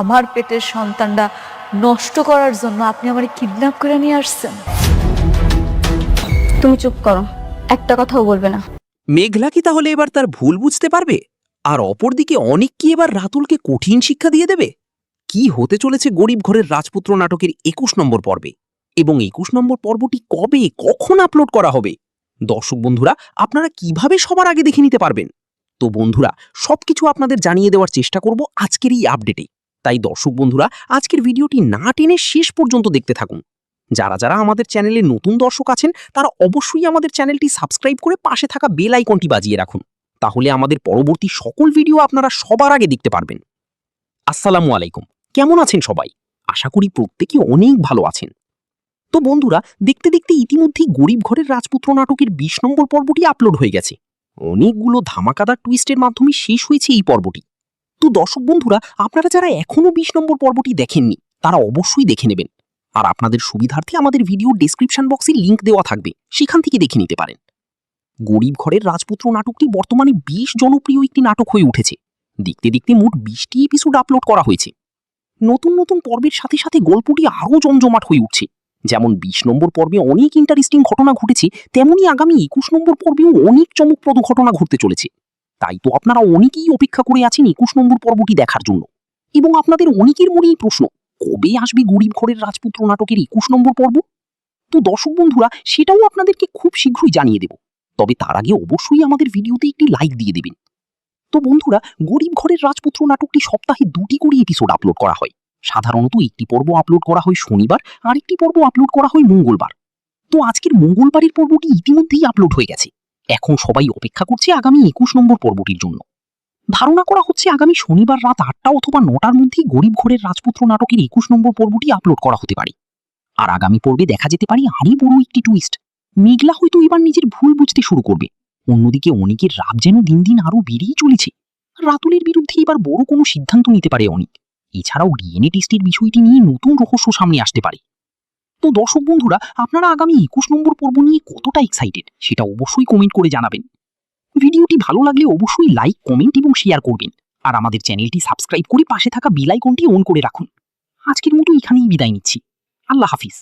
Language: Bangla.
আমার পেটের সন্তানটা নষ্ট করার জন্য আপনি আমারে কিডন্যাপ করে নিয়ে আসছেন। তুমি চুপ করো, একটা কথাও বলবে না। মেঘলা কি তাহলে এবার তার ভুল বুঝতে পারবে? আর অপরদিকে অনিক কি এবার রাতুলকে কঠিন শিক্ষা দিয়ে দেবে? কি হতে চলেছে গরিব ঘরের রাজপুত্র নাটকের ২১ নম্বর পর্বে? এবং ২১ নম্বর পর্বটি কবে কখন আপলোড করা হবে? দর্শক বন্ধুরা, আপনারা কিভাবে সবার আগে দেখে নিতে পারবেন? তো বন্ধুরা, সবকিছু আপনাদের জানিয়ে দেওয়ার চেষ্টা করব আজকের এই আপডেটে। তাই দর্শক বন্ধুরা, আজকের ভিডিওটি না টেনে শেষ পর্যন্ত দেখতে থাকুন। যারা যারা আমাদের চ্যানেলে নতুন দর্শক আছেন তারা অবশ্যই আমাদের চ্যানেলটি সাবস্ক্রাইব করে পাশে থাকা বেল আইকনটি বাজিয়ে রাখুন। তাহলে আমাদের পরবর্তী সকল ভিডিও আপনারা সবার আগে দেখতে পারবেন। আসসালামু আলাইকুম, কেমন আছেন সবাই? আশা করি প্রত্যেকে অনেক ভালো আছেন। তো বন্ধুরা, দেখতে দেখতে ইতিমধ্যেই গরিব ঘরের রাজপুত্র নাটকের ২০ নম্বর পর্বটি আপলোড হয়ে গেছে। অনেকগুলো ধামাকাদার টুইস্টের মাধ্যমে শেষ হয়েছে এই পর্বটি। তো দর্শক বন্ধুরা, আপনারা যারা এখনো ২০ নম্বর পর্বটি দেখেননি তারা অবশ্যই দেখে নেবেন। আর আপনাদের সুবিধার্থে আমাদের ভিডিওর ডেসক্রিপশন বক্সে লিংক দেওয়া থাকবে, সেখান থেকে দেখে নিতে পারেন। গরিব ঘরের রাজপুত্র নাটকটি বর্তমানে বেশ জনপ্রিয় একটি নাটক হয়ে উঠেছে। দেখতে দেখতে মোট ২০টি এপিসোড আপলোড করা হয়েছে। নতুন নতুন পর্বের সাথে সাথে গল্পটি আরও জমজমাট হয়ে উঠছে। যেমন ২০ নম্বর পর্বে অনেক ইন্টারেস্টিং ঘটনা ঘটেছে, তেমনি আগামী ২১ নম্বর পর্বেও অনেক চমকপ্রদ ঘটনা ঘটতে চলেছে। তাই তো আপনারা অনেকেই অপেক্ষা করে আছেন ২১ নম্বর পর্বটি দেখার জন্য। এবং আপনাদের অনেকের মনেই প্রশ্ন, কবে আসবে গরিব ঘরের রাজপুত্র নাটকের ২১ নম্বর পর্ব? তো দর্শক বন্ধুরা, সেটাও আপনাদেরকে খুব শীঘ্রই জানিয়ে দেব। তবে তার আগে অবশ্যই আমাদের ভিডিওতে একটি লাইক দিয়ে দেবেন। তো বন্ধুরা, গরিব ঘরের রাজপুত্র নাটকটি সপ্তাহে ২টি করে এপিসোড আপলোড করা হয়। সাধারণত একটি পর্ব আপলোড করা হয় শনিবার, আরেকটি পর্ব আপলোড করা হয় মঙ্গলবার। তো আজকের মঙ্গলবারের পর্বটি ইতিমধ্যেই আপলোড হয়ে গেছে। এখন সবাই অপেক্ষা করছে আগামী ২১ নম্বর পর্বটির জন্য। ধারণা করা হচ্ছে আগামী শনিবার রাত ৮টা অথবা ৯টার মধ্যেই গরিব ঘরের রাজপুত্র নাটকের ২১ নম্বর পর্বটি আপলোড করা হতে পারে। আর আগামী পর্বে দেখা যেতে পারে আরও বড় একটি টুইস্ট। মেঘলা হয়তো এবার নিজের ভুল বুঝতে শুরু করবে। অন্যদিকে অনিকের রাগ যেন দিন দিন আরও বেড়েই চলেছে। রাতুলের বিরুদ্ধে এবার বড় কোনো সিদ্ধান্ত নিতে পারে অনিক। এছাড়াও ডিএনএ টেস্টের বিষয়টি নিয়ে নতুন রহস্য সামনে আসতে পারে। তো দর্শক বন্ধুরা, আপনারা আগামী ২১ নম্বর পর্ব নিয়ে কতটা এক্সাইটেড সেটা অবশ্যই কমেন্ট করে জানাবেন। ভিডিওটি ভালো লাগলে অবশ্যই লাইক, কমেন্ট এবং শেয়ার করবেন। আর আমাদের চ্যানেলটি সাবস্ক্রাইব করে পাশে থাকা বেল আইকনটি অন করে রাখুন। আজকের মতো এখানেই বিদায় নিচ্ছি। আল্লাহ হাফিজ।